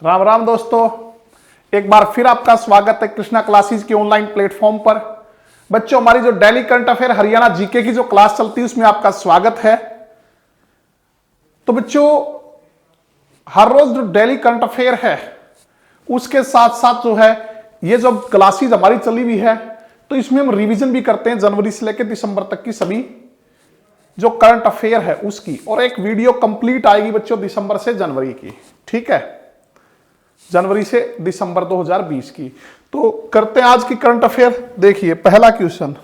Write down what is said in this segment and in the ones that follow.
राम राम दोस्तों, एक बार फिर आपका स्वागत है कृष्णा क्लासेस के ऑनलाइन प्लेटफॉर्म पर। बच्चों, हमारी जो daily current affair Haryana GK की जो क्लास चलती है उसमें आपका स्वागत है। तो बच्चों, हर रोज जो डेली करंट अफेयर है उसके साथ साथ जो है ये जो क्लासेस हमारी चली हुई है तो इसमें हम रिवीजन भी करते हैं जनवरी से लेकर दिसंबर तक की सभी जो करंट अफेयर है उसकी, और एक वीडियो कंप्लीट आएगी बच्चों दिसंबर से जनवरी की। ठीक है, जनवरी से दिसंबर 2020 की। तो करते हैं आज की करंट अफेयर। देखिए पहला क्वेश्चन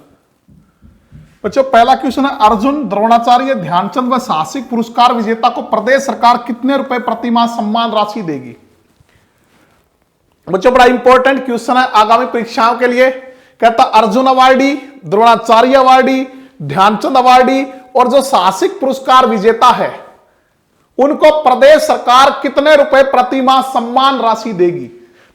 बच्चों, पहला क्वेश्चन है अर्जुन, द्रोणाचार्य, ध्यानचंद व साहसिक पुरस्कार विजेता को प्रदेश सरकार कितने रुपए प्रतिमाह सम्मान राशि देगी? बच्चों बड़ा इंपॉर्टेंट क्वेश्चन है आगामी परीक्षाओं के लिए। कहता Arjuna awardee, Dronacharya awardee, Dhyanchand awardee और जो साहसिक पुरस्कार विजेता है उनको प्रदेश सरकार कितने रुपए प्रतिमाह सम्मान राशि देगी?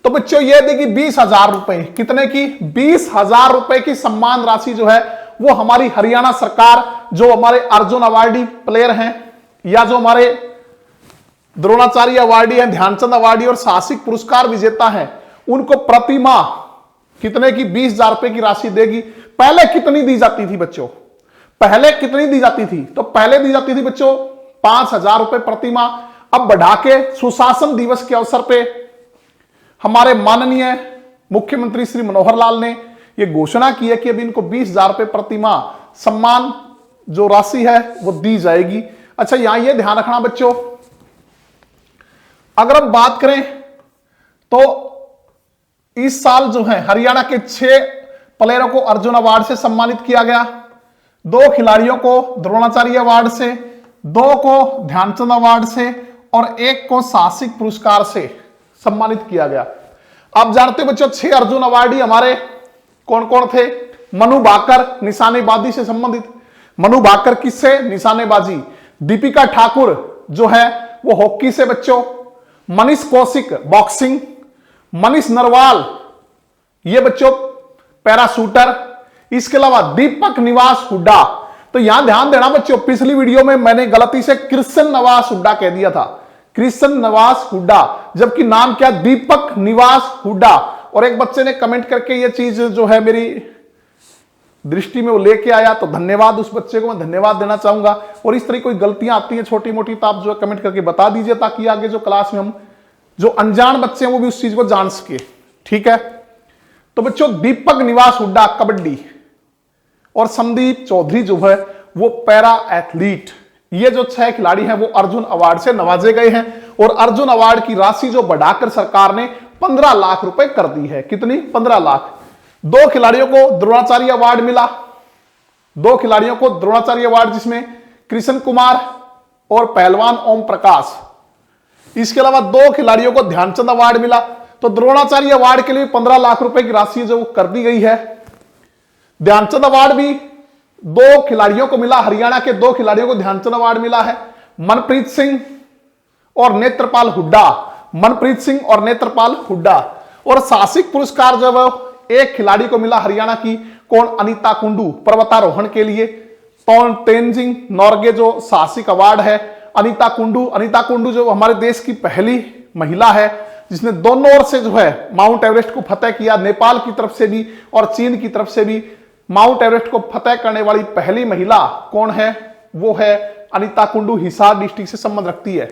तो बच्चों ये देगी 20,000 रुपए। कितने की? 20,000 रुपए की सम्मान राशि जो है वो हमारी हरियाणा सरकार जो हमारे अर्जुन अवार्डी प्लेयर हैं या जो हमारे द्रोणाचार्य अवार्डी हैं, ध्यानचंद अवार्डी और साहसिक पुरस्कार विजेता हैं उनको प्रतिमाह कितने की? 20,000 रुपए की राशि देगी। पहले कितनी दी जाती थी बच्चों? पहले कितनी दी जाती थी? तो पहले दी जाती थी बच्चों 5,000 रुपए प्रतिमाह। अब बढ़ा के सुशासन दिवस के अवसर पे हमारे माननीय मुख्यमंत्री श्री मनोहर लाल ने यह घोषणा की है कि अभी इनको 20,000 रुपए प्रतिमाह सम्मान जो राशि है वो दी जाएगी। अच्छा, यहां यह ध्यान रखना बच्चों, अगर हम बात करें तो इस साल जो है हरियाणा के 6 प्लेयरों को अर्जुन अवार्ड से सम्मानित किया गया, 2 खिलाड़ियों को द्रोणाचार्य अवार्ड से, 2 को ध्यानचंद अवार्ड से और 1 को साहसिक पुरस्कार से सम्मानित किया गया। आप जानते हो बच्चों 6 अर्जुन अवार्डी हमारे कौन कौन थे? मनु भाकर, निशानेबाजी से संबंधित। मनु भाकर किससे? निशानेबाजी। दीपिका ठाकुर जो है वो हॉकी से बच्चों। मनीष कौशिक बॉक्सिंग। मनीष नरवाल ये बच्चों पैराशूटर। इसके अलावा दीपक निवास हुड्डा। तो यहां ध्यान देना बच्चों, पिछली वीडियो में मैंने गलती से कृष्ण नवास हुड्डा कह दिया था, कृष्ण नवास हुड्डा, जबकि नाम क्या? दीपक निवास हुड्डा। और एक बच्चे ने कमेंट करके ये चीज जो है मेरी दृष्टि में वो लेके आया, तो धन्यवाद उस बच्चे को मैं धन्यवाद देना चाहूंगा। और इस तरह कोई गलतियां आती हैं छोटी मोटी तो आप जो है कमेंट करके बता दीजिए ताकि आगे जो क्लास में हम जो अनजान बच्चे हैं वो भी उस चीज को जान सके। ठीक है, तो बच्चों दीपक निवास हुड्डा कबड्डी और संदीप चौधरी जो है वो पैरा एथलीट। ये जो 6 खिलाड़ी हैं वो अर्जुन अवार्ड से नवाजे गए हैं और अर्जुन अवार्ड की राशि जो बढ़ाकर सरकार ने 15 लाख रुपए कर दी है। कितनी? 15 लाख। 2 खिलाड़ियों को द्रोणाचार्य अवार्ड मिला, 2 खिलाड़ियों को द्रोणाचार्य अवार्ड जिसमें कृष्ण कुमार और पहलवान ओम प्रकाश। इसके अलावा 2 खिलाड़ियों को ध्यानचंद अवार्ड मिला। तो द्रोणाचार्य अवार्ड के लिए 15 लाख रुपए की राशि जो कर दी गई है। ध्यानचंद अवार्ड भी 2 खिलाड़ियों को मिला, हरियाणा के 2 खिलाड़ियों को ध्यानचंद अवार्ड मिला है, मनप्रीत सिंह और नेत्रपाल हुड्डा। मनप्रीत सिंह और नेत्रपाल हुड्डा। और साहसिक पुरस्कार जब 1 खिलाड़ी को मिला हरियाणा की, कौन? अनीता कुंडू, पर्वतारोहण के लिए। तेंजिंग नॉर्गे जो साहसिक अवार्ड है, अनीता कुंडू जो हमारे देश की पहली महिला है जिसने दोनों ओर से जो है माउंट एवरेस्ट को फतेह किया, नेपाल की तरफ से भी और चीन की तरफ से भी माउंट एवरेस्ट को फतेह करने वाली पहली महिला कौन है? वो है अनीता कुंडू, हिसार डिस्ट्रिक्ट से संबंध रखती है।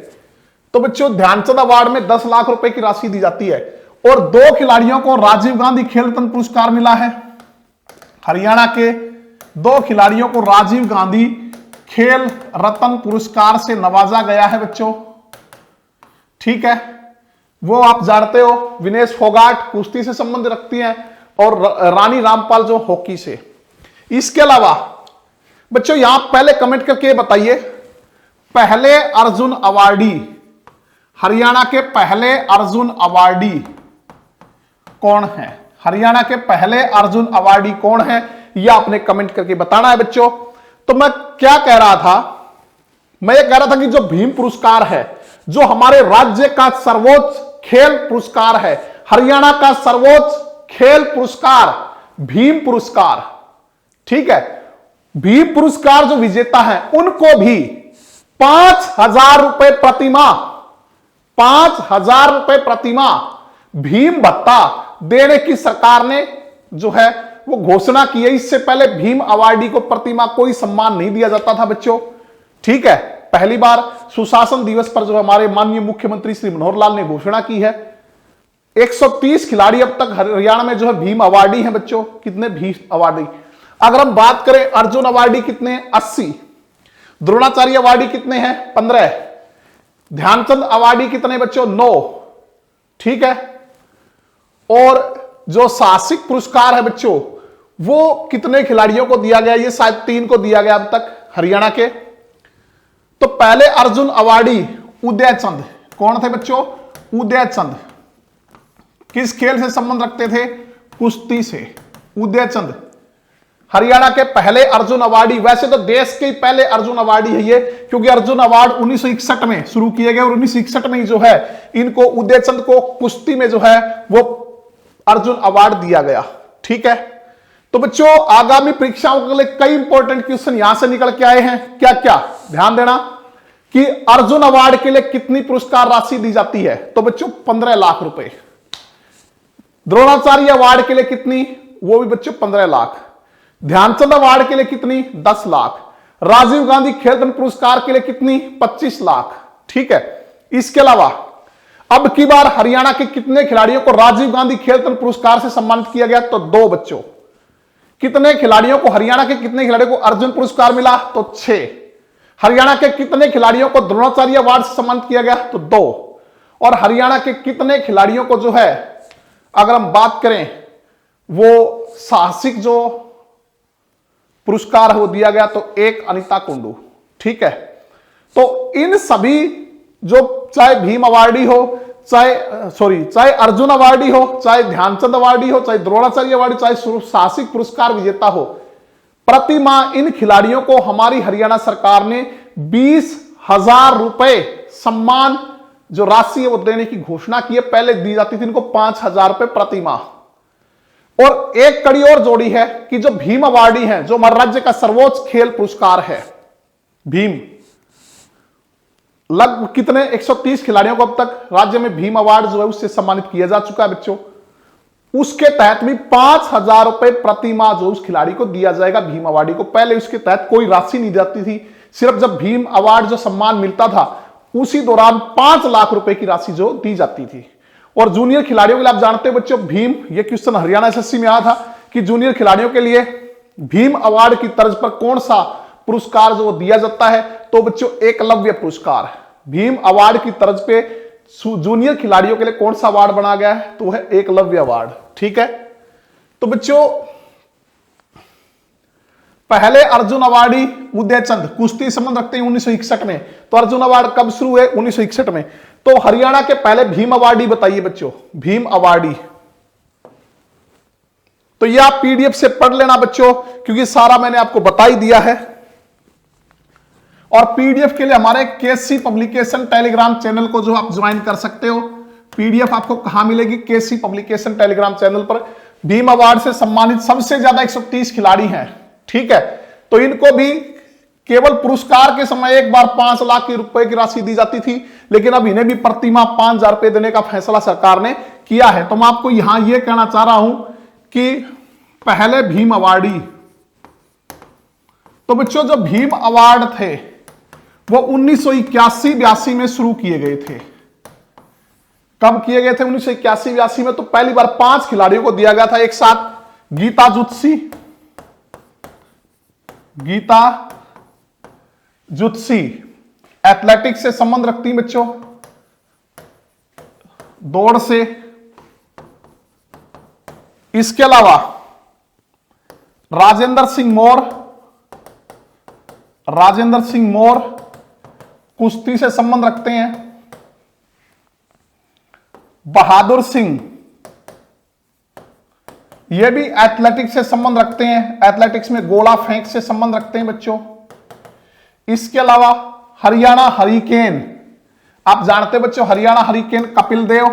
तो बच्चों ध्यानचंद अवार्ड में 10 लाख रुपए की राशि दी जाती है। और 2 खिलाड़ियों को राजीव गांधी खेल रत्न पुरस्कार मिला है। हरियाणा के 2 खिलाड़ियों को राजीव गांधी खेल रत्न पुरस्कार से नवाजा गया है बच्चों। ठीक है, वो आप जानते हो विनेश फोगाट कुश्ती से संबंध रखती हैं और रानी रामपाल जो हॉकी से। इसके अलावा बच्चों यहां पहले कमेंट करके बताइए, पहले अर्जुन अवार्डी, हरियाणा के पहले अर्जुन अवार्डी कौन है? हरियाणा के पहले अर्जुन अवार्डी कौन है? यह आपने कमेंट करके बताना है बच्चों। तो मैं क्या कह रहा था? मैं ये कह रहा था कि जो भीम पुरस्कार है, जो हमारे राज्य का सर्वोच्च खेल पुरस्कार है, हरियाणा का सर्वोच्च खेल पुरस्कार भीम पुरस्कार। ठीक है, भीम पुरस्कार जो विजेता है उनको भी 5,000 रुपए प्रतिमाह 5,000 रुपए प्रतिमाह भीम भत्ता देने की सरकार ने जो है वो घोषणा की है। इससे पहले भीम अवार्डी को प्रतिमाह कोई सम्मान नहीं दिया जाता था बच्चों, ठीक है। पहली बार सुशासन दिवस पर जो हमारे माननीय मुख्यमंत्री श्री मनोहर लाल ने घोषणा की है। 130 खिलाड़ी अब तक हरियाणा में जो है भीम अवार्डी हैं बच्चों। कितने भीम अवार्डी? अगर हम बात करें अर्जुन अवार्डी कितने? 80। द्रोणाचार्य अवार्डी कितने हैं? 15। ध्यानचंद अवार्डी कितने बच्चों? 9, ठीक है। और जो साहसिक पुरस्कार है बच्चों वो कितने खिलाड़ियों को दिया गया? ये शायद 3 को दिया गया अब तक हरियाणा के। तो पहले अर्जुन अवार्डी उदयचंद कौन थे बच्चों? उदयचंद किस खेल से संबंध रखते थे? कुश्ती से। उदयचंद हरियाणा के पहले अर्जुन अवार्डी, वैसे तो देश के पहले अर्जुन अवार्डी है ये, क्योंकि अर्जुन अवार्ड 1961 में शुरू किए गए और 1961 में ही जो है इनको उदयचंद को कुश्ती में जो है वो अर्जुन अवार्ड दिया गया, ठीक है। तो बच्चों आगामी परीक्षाओं के लिए कई इंपॉर्टेंट क्वेश्चन यहां से निकल के आए हैं। क्या क्या ध्यान देना कि अर्जुन अवार्ड के लिए कितनी पुरस्कार राशि दी जाती है? तो बच्चों 15 लाख रुपए। द्रोणाचार्य अवार्ड के लिए कितनी? वो भी बच्चों 15 लाख। ध्यानचंद अवार्ड के लिए कितनी? 10 लाख। राजीव गांधी खेल रत्न पुरस्कार के लिए कितनी? 25 लाख, ठीक है। इसके अलावा अब की बार हरियाणा के कितने खिलाड़ियों को राजीव गांधी खेल रत्न पुरस्कार से सम्मानित किया गया? तो 2 बच्चों। कितने खिलाड़ियों को, हरियाणा के कितने खिलाड़ियों को अर्जुन पुरस्कार मिला? तो 6। हरियाणा के कितने खिलाड़ियों को द्रोणाचार्य अवार्ड से सम्मानित किया गया? तो 2। और हरियाणा के कितने खिलाड़ियों को जो है अगर हम बात करें वो साहसिक जो पुरस्कार वो दिया गया? तो 1 अनिता कुंडू, ठीक है। तो इन सभी जो चाहे भीम अवार्डी हो, चाहे अर्जुन अवार्डी हो, चाहे ध्यानचंद अवार्डी हो, चाहे द्रोणाचार्य अवार्डी, चाहे साहसिक पुरस्कार विजेता हो, प्रति माह इन खिलाड़ियों को हमारी हरियाणा सरकार ने 20,000 रुपए सम्मान जो राशि है वो देने की घोषणा की है। पहले दी जाती थी इनको 5,000 रुपए प्रति माह। और एक कड़ी और जोड़ी है कि जो भीम अवार्डी है, जो हमारे राज्य का सर्वोच्च खेल पुरस्कार है भीम, लगभग कितने 130 खिलाड़ियों को अब तक राज्य में भीम अवार्ड जो है उससे सम्मानित किया जा चुका है बच्चों। उसके तहत भी 5,000 रुपए प्रति माह जो उस खिलाड़ी को दिया जाएगा भीम अवार्डी को। पहले उसके तहत कोई राशि नहीं जाती थी, सिर्फ जब भीम अवार्ड जो सम्मान मिलता था उसी दौरान 5 लाख रुपए की राशि जो दी जाती थी। और जूनियर खिलाड़ियों के लिए आप जानते हैं बच्चों भीम, ये क्वेश्चन हरियाणा एसएससी में आया था कि जूनियर खिलाड़ियों के लिए भीम अवार्ड की तर्ज पर कौन सा पुरस्कार जो दिया जाता है? तो बच्चों एकलव्य पुरस्कार। भीम अवार्ड की तर्ज पे जूनियर खिलाड़ियों के लिए कौन सा अवार्ड बना गया है? तो है एकलव्य अवार्ड, ठीक है। तो बच्चों पहले अर्जुन अवार्डी उदयचंद कुश्ती संबंध रखते हैं 1961 में। तो अर्जुन अवार्ड कब शुरू हुए? 1961 में। तो हरियाणा के पहले भीम अवार्डी बताइए बच्चों, भीम अवार्डी। तो ये आप पीडीएफ से पढ़ लेना बच्चों, क्योंकि सारा मैंने आपको बता ही दिया है। और पीडीएफ के लिए हमारे केसी पब्लिकेशन टेलीग्राम चैनल को जो आप ज्वाइन कर सकते हो। पीडीएफ आपको कहां मिलेगी? केसी पब्लिकेशन टेलीग्राम चैनल पर। भीम अवार्ड से सम्मानित सबसे ज्यादा 130 खिलाड़ी हैं, ठीक है। तो इनको भी केवल पुरस्कार के समय एक बार 5 लाख रुपए की राशि दी जाती थी, लेकिन अब इन्हें भी प्रति माह 5,000 रुपए देने का फैसला सरकार ने किया है। तो मैं आपको यहां यह कहना चाह रहा हूं कि पहले भीम अवार्डी, तो बच्चों जो भीम अवार्ड थे वो 1981-82 में शुरू किए गए थे। कब किए गए थे? 1981-82 में। तो पहली बार 5 खिलाड़ियों को दिया गया था एक साथ। गीता जुत्सी एथलेटिक्स से संबंध रखती है बच्चों, दौड़ से। इसके अलावा राजेंद्र सिंह मोर कुश्ती से संबंध रखते हैं। बहादुर सिंह ये भी एथलेटिक्स से संबंध रखते हैं, एथलेटिक्स में गोला फेंक से संबंध रखते हैं बच्चों। इसके अलावा हरियाणा हरिकेन, आप जानते हैं बच्चों हरियाणा हरिकेन कपिल देव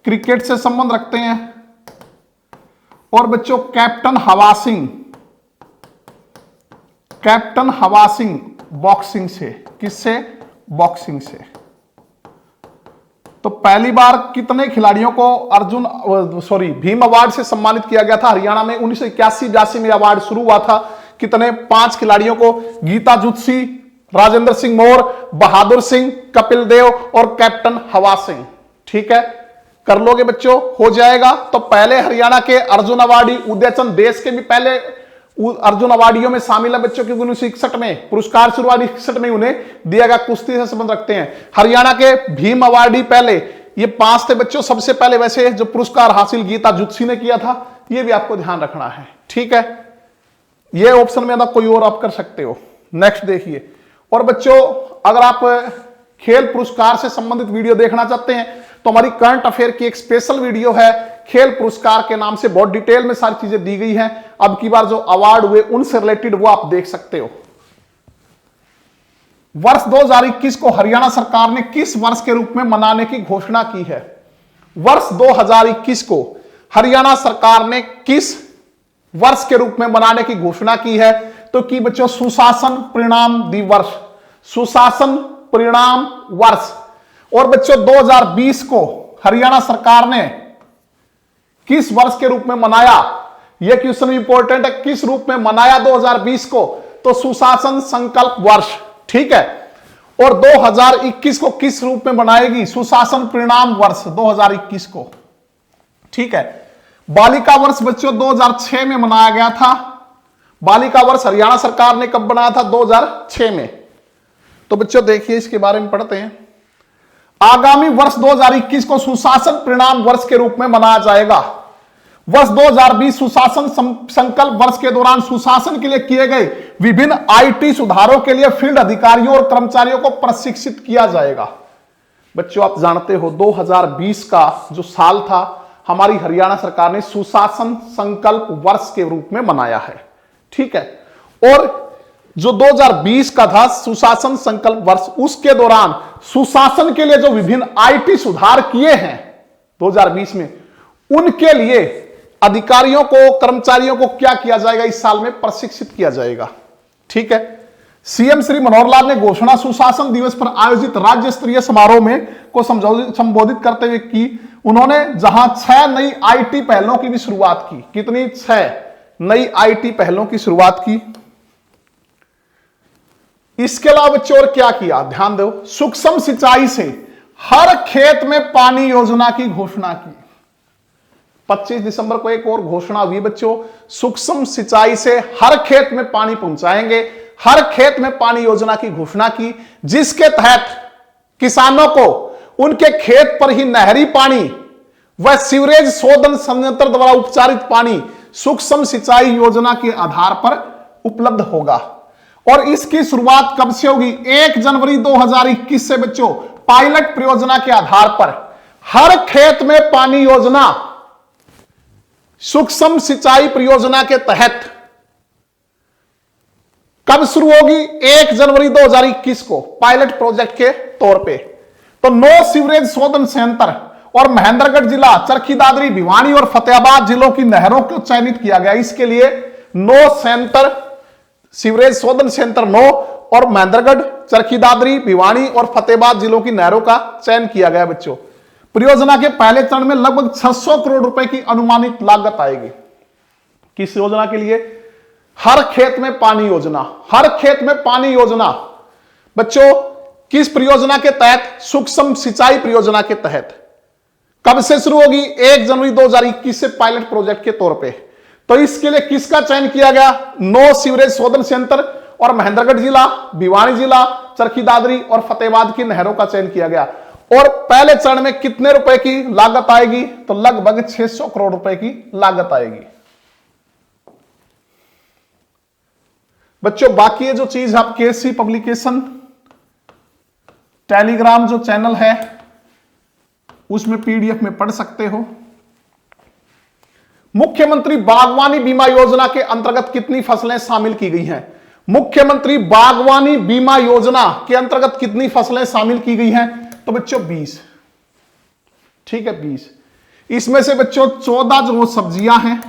क्रिकेट से संबंध रखते हैं। और बच्चों कैप्टन हवा सिंह बॉक्सिंग से। किससे? बॉक्सिंग से। तो पहली बार कितने खिलाड़ियों को भीम अवार्ड से सम्मानित किया गया था? हरियाणा में 1981-82 में अवार्ड शुरू हुआ था। कितने? 5 खिलाड़ियों को, गीता जुत्सी, राजेंद्र सिंह मोर, बहादुर सिंह, कपिल देव और कैप्टन हवा सिंह। ठीक है, कर लोगे बच्चों, हो जाएगा। तो पहले हरियाणा के अर्जुन अवार्डी उदयचंद देश के भी पहले अर्जुन अवार्डियों में शामिल है बच्चों, क्योंकि 1961 में पुरस्कार शुरुआती 61 में उन्हें दिया गया, कुश्ती से संबंध रखते हैं। हरियाणा के भीम अवार्डी पहले ये 5 थे बच्चों। सबसे पहले वैसे जो पुरस्कार हासिल गीता जुत्सी ने किया था, ये भी आपको ध्यान रखना है। ठीक है, ये ऑप्शन में ना कोई और आप कर सकते हो। नेक्स्ट देखिए। और बच्चों अगर आप खेल पुरस्कार से संबंधित वीडियो देखना चाहते हैं तो हमारी करंट अफेयर की एक स्पेशल वीडियो है खेल पुरस्कार के नाम से, बहुत डिटेल में सारी चीजें दी गई हैं। अब की बार जो अवार्ड हुए उनसे रिलेटेड वो आप देख सकते हो। वर्ष 2021 को हरियाणा सरकार ने किस वर्ष के रूप में मनाने की घोषणा की है? वर्ष 2021 को हरियाणा सरकार ने किस वर्ष के रूप में मनाने की घोषणा की है? तो कि बच्चों सुशासन परिणाम दिवस, सुशासन परिणाम वर्ष। और बच्चों 2020 को हरियाणा सरकार ने किस वर्ष के रूप में मनाया? यह क्वेश्चन इंपॉर्टेंट है, किस रूप में मनाया 2020 को? तो सुशासन संकल्प वर्ष। ठीक है, और 2021 को किस रूप में मनाएगी? सुशासन परिणाम वर्ष 2021 को। ठीक है, बालिका वर्ष बच्चों 2006 में मनाया गया था। बालिका वर्ष हरियाणा सरकार ने कब बनाया था? 2006 में। तो बच्चों देखिए इसके बारे में पढ़ते हैं। आगामी वर्ष 2021 को सुशासन परिणाम वर्ष के रूप में मनाया जाएगा। वर्ष 2020 सुशासन संकल्प वर्ष के दौरान सुशासन के लिए किए गए विभिन्न आईटी सुधारों के लिए फील्ड अधिकारियों और कर्मचारियों को प्रशिक्षित किया जाएगा। बच्चों आप जानते हो 2020 का जो साल था हमारी हरियाणा सरकार ने सुशासन संकल्प वर्ष के रूप में मनाया है। ठीक है, और जो 2020 का था सुशासन संकल्प वर्ष, उसके दौरान सुशासन के लिए जो विभिन्न आईटी सुधार किए हैं 2020 में, उनके लिए अधिकारियों को कर्मचारियों को क्या किया जाएगा? इस साल में प्रशिक्षित किया जाएगा। ठीक है, सीएम श्री मनोहर लाल ने घोषणा सुशासन दिवस पर आयोजित राज्य स्तरीय समारोह में को संबोधित करते हुए की। उन्होंने जहां 6 नई आईटी पहलों की भी शुरुआत की। कितनी? 6 नई आईटी पहलों की शुरुआत की। इसके अलावा बच्चों और क्या किया? ध्यान दो, सूक्ष्म सिंचाई से हर खेत में पानी योजना की घोषणा की। 25 दिसंबर को एक और घोषणा हुई बच्चों, सूक्ष्म सिंचाई से हर खेत में पानी पहुंचाएंगे, हर खेत में पानी योजना की घोषणा की, जिसके तहत किसानों को उनके खेत पर ही नहरी पानी व सीवरेज शोधन संयंत्र द्वारा उपचारित पानी सूक्ष्म सिंचाई योजना के आधार पर उपलब्ध होगा। और इसकी शुरुआत कब से होगी? 1 जनवरी 2021 से बच्चों पायलट परियोजना के आधार पर हर खेत में पानी योजना सूक्ष्म सिंचाई परियोजना के तहत कब शुरू होगी? 1 जनवरी 2021 को पायलट प्रोजेक्ट के तौर पे। तो 9 सीवरेज शोधन संयंत्र और महेंद्रगढ़ जिला, चरखी दादरी, भिवानी और फतेहाबाद जिलों की नहरों को चयनित किया गया। इसके लिए 9 संयंत्र, सीवरेज शोधन संयंत्र 9 और महेंद्रगढ़, चरखी दादरी, भिवानी और फतेहाबाद जिलों की नहरों का चयन किया गया बच्चों। परियोजना के पहले चरण में लगभग 600 करोड़ रुपए की अनुमानित लागत आएगी। किस योजना के लिए? हर खेत में पानी योजना। हर खेत में पानी योजना बच्चों किस परियोजना के तहत? सूक्ष्म सिंचाई परियोजना के तहत। कब से शुरू होगी? 1 जनवरी 2021 से पायलट प्रोजेक्ट के तौर पे। तो इसके लिए किसका चयन किया गया? 9 सीवरेज शोधन संयंत्र और महेंद्रगढ़ जिला, भिवानी जिला, चरखी दादरी और फतेहाबाद की नहरों का चयन किया गया। और पहले चरण में कितने रुपए की लागत आएगी? तो लगभग 600 करोड़ रुपए की लागत आएगी। बच्चों बाकी ये जो चीज आप केसी पब्लिकेशन टेलीग्राम जो चैनल है उसमें पीडीएफ में पढ़ सकते हो। मुख्यमंत्री बागवानी बीमा योजना के अंतर्गत कितनी फसलें शामिल की गई हैं? मुख्यमंत्री बागवानी बीमा योजना के अंतर्गत कितनी फसलें शामिल की गई हैं? तो बच्चों 20। ठीक है, 20। इसमें से बच्चों 14 जो सब्जियां हैं,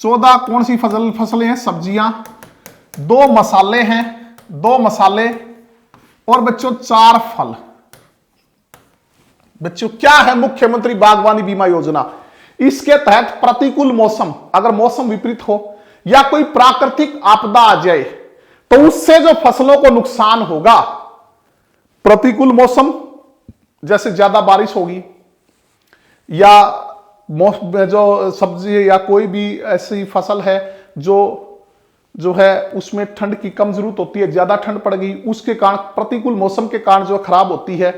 14 कौन सी फसलें हैं? सब्जियां। 2 मसाले हैं, 2 मसाले और बच्चों 4 फल। बच्चों क्या है मुख्यमंत्री बागवानी बीमा योजना? इसके तहत प्रतिकूल मौसम, अगर मौसम विपरीत हो या कोई प्राकृतिक आपदा आ जाए तो उससे जो फसलों को नुकसान होगा, प्रतिकूल मौसम जैसे ज्यादा बारिश होगी या जो सब्जी या कोई भी ऐसी फसल है जो है उसमें ठंड की कम जरूरत होती है, ज्यादा ठंड पड़ गई, उसके कारण प्रतिकूल मौसम के कारण जो खराब होती है,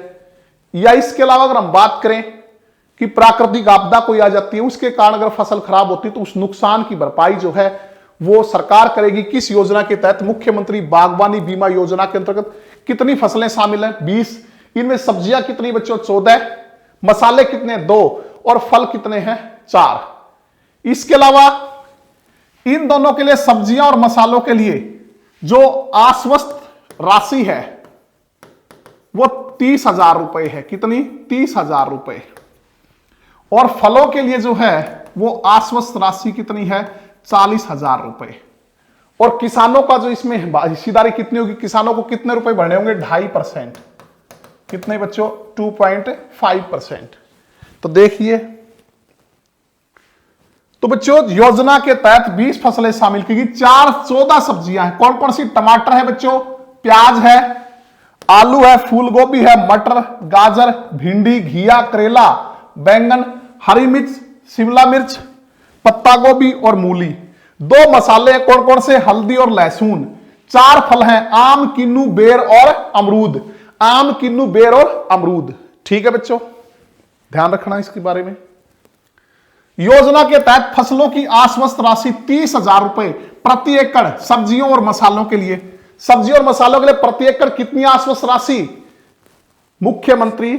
या इसके अलावा अगर हम बात करें कि प्राकृतिक आपदा कोई आ जाती है, उसके कारण अगर फसल खराब होती है तो उस नुकसान की भरपाई जो है वो सरकार करेगी। किस योजना के तहत? मुख्यमंत्री बागवानी बीमा योजना के अंतर्गत। कितनी फसलें शामिल हैं? 20। इनमें सब्जियां कितनी बच्चों? 14। मसाले कितने? 2। और फल कितने हैं? 4। इसके अलावा इन दोनों के लिए, सब्जियां और मसालों के लिए जो आश्वस्त राशि है वो 30,000 रुपए है। कितनी? 30,000 रुपए। और फलों के लिए जो है वो आश्वस्त राशि कितनी है? 40,000 रुपए। और किसानों का जो इसमें हिस्सेदारी कितनी होगी? किसानों को कितने रुपए भरने होंगे? 2.5%। कितने बच्चों? 2.5%। तो देखिए, तो बच्चों योजना के तहत 20 फसलें शामिल की गई, 14 सब्जियां हैं। कौन कौन सी? टमाटर है बच्चों, प्याज है, आलू है, फूल गोभी है, मटर, गाजर, भिंडी, घिया, करेला, बैंगन, हरी मिर्च, शिमला मिर्च, पत्ता गोभी और मूली। 2 मसाले कौन कौन से? हल्दी और लहसुन। 4 फल हैं, आम, किन्नू, बेर और अमरूद। आम, किन्नू, बेर और अमरूद। ठीक है बच्चों, ध्यान रखना इसके बारे में। योजना के तहत फसलों की आश्वस्त राशि 30,000 रुपए प्रति एकड़ सब्जियों और मसालों के लिए। सब्जियों और मसालों के लिए प्रति एकड़ कितनी आश्वस्त राशि? मुख्यमंत्री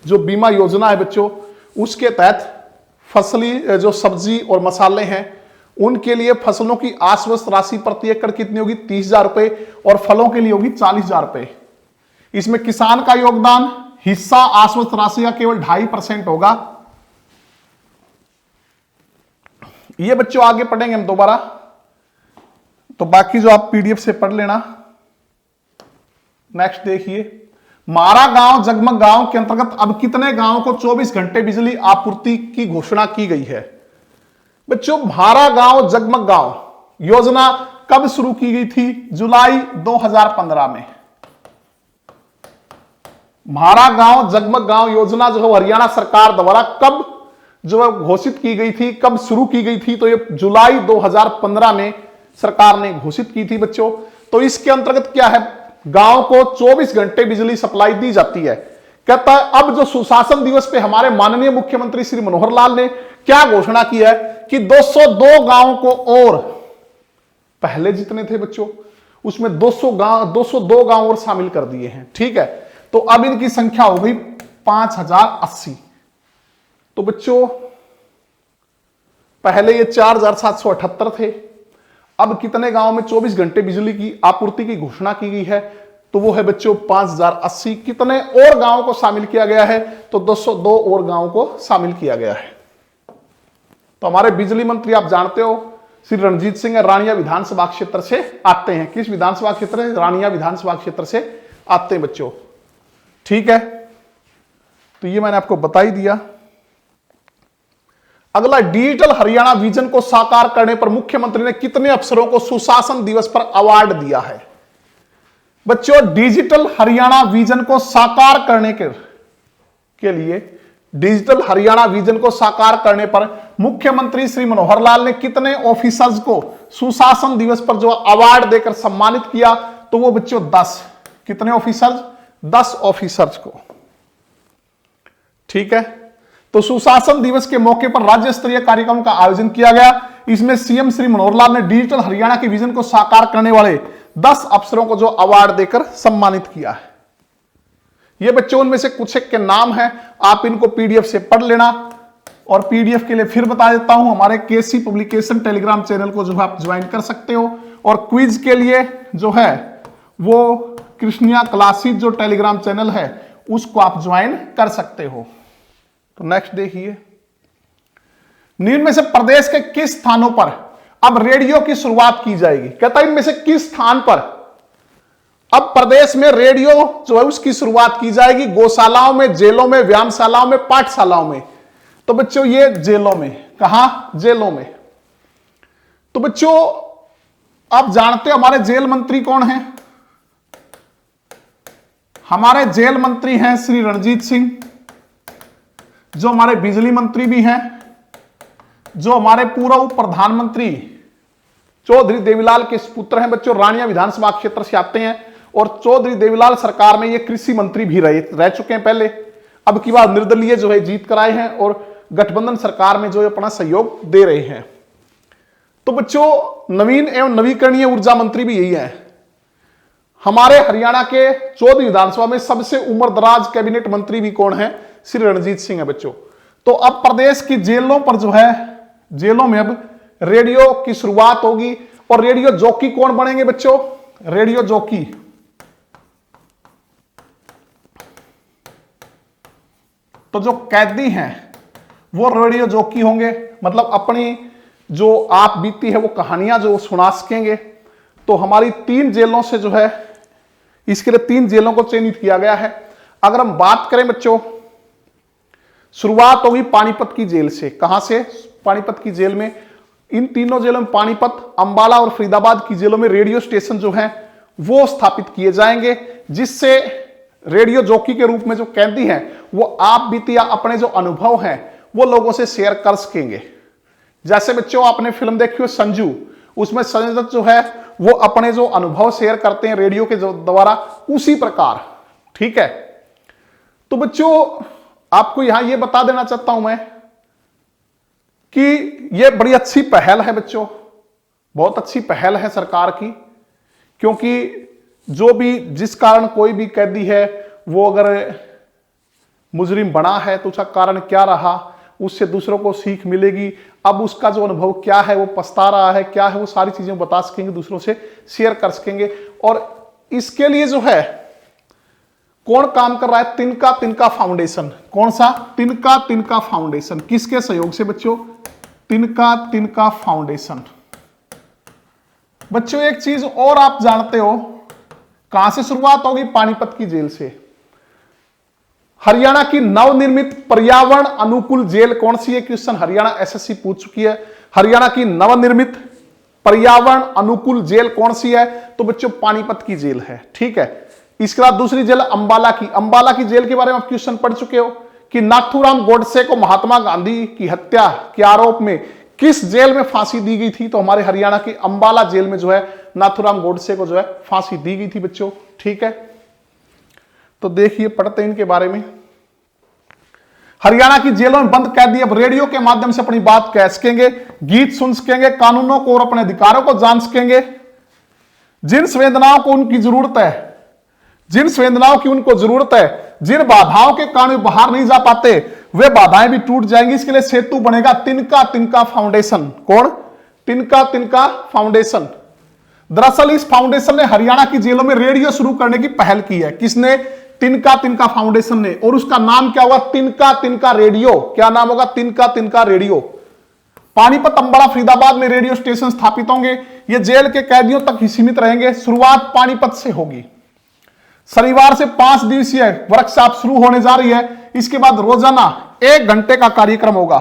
जो बीमा योजना है बच्चों, उसके तहत फसली जो सब्जी और मसाले हैं उनके लिए फसलों की आश्वस्त राशि प्रति एकड़ कितनी होगी? 30,000 रुपए। और फलों के लिए होगी 40,000 रुपए। इसमें किसान का योगदान, हिस्सा आश्वस्त राशि का केवल 2.5% होगा। ये बच्चों आगे पढ़ेंगे हम दोबारा, तो बाकी जो आप पीडीएफ से पढ़ लेना। नेक्स्ट देखिए, मारा गांव जगमग गांव के अंतर्गत अब कितने गांवों को 24 घंटे बिजली आपूर्ति की घोषणा की गई है? बच्चों मारा गांव जगमग गांव योजना कब शुरू की गई थी? जुलाई 2015 में। मारा गांव जगमग गांव योजना जो है हरियाणा सरकार द्वारा कब जो है घोषित की गई थी, कब शुरू की गई थी? तो ये जुलाई 2015 में सरकार ने घोषित की थी बच्चों। तो इसके अंतर्गत क्या है? गांव को 24 घंटे बिजली सप्लाई दी जाती है। कहता है अब जो सुशासन दिवस पे हमारे माननीय मुख्यमंत्री श्री मनोहर लाल ने क्या घोषणा की है कि 202 गांवों को, और पहले जितने थे बच्चों उसमें 202 गांव और शामिल कर दिए हैं। ठीक है, तो अब इनकी संख्या हो गई 5,080। तो बच्चों पहले ये 4,778 थे, अब कितने गांव में 24 घंटे बिजली की आपूर्ति की घोषणा की गई है? तो वो है बच्चों 5,080। कितने और गांवों को शामिल किया गया है? तो 202 और गांवों को शामिल किया गया है। तो हमारे बिजली मंत्री आप जानते हो श्री रणजीत सिंह रानिया विधानसभा क्षेत्र से आते हैं। किस विधानसभा क्षेत्र से? रानिया विधानसभा क्षेत्र से आते हैं बच्चों। ठीक है, तो ये मैंने आपको बता ही दिया। अगला, डिजिटल हरियाणा विजन को साकार करने पर मुख्यमंत्री ने कितने अफसरों को सुशासन दिवस पर अवार्ड दिया है? बच्चों डिजिटल हरियाणा विजन को साकार करने के लिए, डिजिटल हरियाणा विजन को साकार करने पर मुख्यमंत्री श्री मनोहर लाल ने कितने ऑफिसर्स को सुशासन दिवस पर जो अवार्ड देकर सम्मानित किया? तो वो बच्चों 10। कितने ऑफिसर्स? 10 ऑफिसर्स को। ठीक है, तो सुशासन दिवस के मौके पर राज्य स्तरीय कार्यक्रम का आयोजन किया गया। इसमें सीएम श्री मनोहर लाल ने डिजिटल हरियाणा के विजन को साकार करने वाले 10 अफसरों को जो अवार्ड देकर सम्मानित किया है। ये बच्चों उनमें से कुछ के नाम हैं, आप इनको पीडीएफ से पढ़ लेना। और पीडीएफ के लिए फिर बता देता हूं, हमारे केसी पब्लिकेशन टेलीग्राम चैनल को जो है आप ज्वाइन कर सकते हो। और क्विज के लिए जो है वो कृष्णिया क्लासेस जो टेलीग्राम चैनल है उसको आप ज्वाइन कर सकते हो। तो नेक्स्ट देखिए, निम्न में से प्रदेश के किस स्थानों पर अब रेडियो की शुरुआत की जाएगी? कहता है इनमें से किस स्थान पर अब प्रदेश में रेडियो जो है उसकी शुरुआत की जाएगी गौशालाओं में, जेलों में, व्यायामशालाओं में, पाठशालाओं में। तो बच्चों ये जेलों में, कहां? जेलों में। तो बच्चों आप जानते हो हमारे जेल मंत्री कौन हैं? हमारे जेल मंत्री हैं श्री रणजीत सिंह, जो हमारे बिजली मंत्री भी हैं, जो हमारे पूर्व प्रधानमंत्री चौधरी देवीलाल के पुत्र हैं बच्चों, रानिया विधानसभा क्षेत्र से आते हैं, और चौधरी देवीलाल सरकार में ये कृषि मंत्री भी रह चुके हैं पहले। अब की बार निर्दलीय जो है जीत कर आए हैं और गठबंधन सरकार में जो है अपना सहयोग दे रहे हैं। तो बच्चों नवीन एवं नवीकरणीय ऊर्जा मंत्री भी यही है। हमारे हरियाणा के चौधरी विधानसभा में सबसे उम्रदराज कैबिनेट मंत्री भी कौन है? श्री रणजीत सिंह है बच्चों। तो अब प्रदेश की जेलों पर जो है, जेलों में अब रेडियो की शुरुआत होगी। और रेडियो जॉकी कौन बनेंगे बच्चों? Radio jockey. तो जो कैदी हैं वो रेडियो जॉकी होंगे, मतलब अपनी जो आप बीती है वो कहानियां जो सुना सकेंगे। तो हमारी 3 जेलों से जो है, इसके लिए 3 जेलों को चयनित किया गया है। अगर हम बात करें बच्चों, शुरुआत होगी पानीपत की जेल से। कहां से? पानीपत की जेल में। इन तीनों जेलों में, पानीपत, अंबाला और फरीदाबाद की जेलों में रेडियो स्टेशन जो है वो स्थापित किए जाएंगे, जिससे रेडियो जॉकी के रूप में जो कैदी हैं वो आप बीती या अपने जो अनुभव हैं वो लोगों से शेयर कर सकेंगे। जैसे बच्चों आपने फिल्म देखी हो संजू, उसमें संजय दत्त जो है वो अपने जो अनुभव शेयर करते हैं रेडियो के द्वारा, उसी प्रकार। ठीक है। तो बच्चों आपको यहां ये बता देना चाहता हूं मैं कि ये बड़ी अच्छी पहल है बच्चों, बहुत अच्छी पहल है सरकार की। क्योंकि जो भी, जिस कारण कोई भी कैदी है वो अगर मुजरिम बना है तो उसका कारण क्या रहा, उससे दूसरों को सीख मिलेगी। अब उसका जो अनुभव क्या है, वो पछता रहा है क्या है, वो सारी चीजें बता सकेंगे, दूसरों से शेयर कर सकेंगे। और इसके लिए जो है कौन काम कर रहा है? तिनका तिनका फाउंडेशन। कौन सा? तिनका तिनका फाउंडेशन। किसके सहयोग से बच्चों? तिनका तिनका फाउंडेशन। बच्चों एक चीज और आप जानते हो, कहां से शुरुआत होगी? पानीपत की जेल से। हरियाणा की नवनिर्मित पर्यावरण अनुकूल जेल कौन सी है? क्वेश्चन हरियाणा एसएससी पूछ चुकी है। हरियाणा की नवनिर्मित पर्यावरण अनुकूल जेल कौन सी है? तो बच्चों पानीपत की जेल है। ठीक है। इसके बाद दूसरी जेल अंबाला की। अंबाला की जेल के बारे में आप क्वेश्चन पढ़ चुके हो कि नाथूराम गोडसे को महात्मा गांधी की हत्या के आरोप में किस जेल में फांसी दी गई थी? तो हमारे हरियाणा की अंबाला जेल में जो है नाथूराम गोडसे को जो है फांसी दी गई थी बच्चों। ठीक है। तो देखिए पढ़ते हैं इनके बारे में। हरियाणा की जेलों में बंद कैदी अब रेडियो के माध्यम से अपनी बात कह सकेंगे, गीत सुन सकेंगे, कानूनों को और अपने अधिकारों को जान सकेंगे। जिन संवेदनाओं को उनकी जरूरत है, जिन संवेदनाओं की उनको जरूरत है, जिन बाधाओं के कारण बाहर नहीं जा पाते, वे बाधाएं भी टूट जाएंगी। इसके लिए सेतु बनेगा तिनका तिनका फाउंडेशन। कौन? तिनका तिनका फाउंडेशन। दरअसल इस फाउंडेशन ने हरियाणा की जेलों में रेडियो शुरू करने की पहल की है। किसने? तिनका तिनका फाउंडेशन ने। और उसका नाम क्या होगा? तिनका तिनका रेडियो। क्या नाम होगा? तिनका तिनका रेडियो। पानीपत, अंबाला, फरीदाबाद में रेडियो स्टेशन स्थापित होंगे। ये जेल के कैदियों तक ही सीमित रहेंगे। शुरुआत पानीपत से होगी। शनिवार से 5 दिवसीय वर्कशॉप शुरू होने जा रही है। इसके बाद रोजाना 1 घंटे का कार्यक्रम होगा।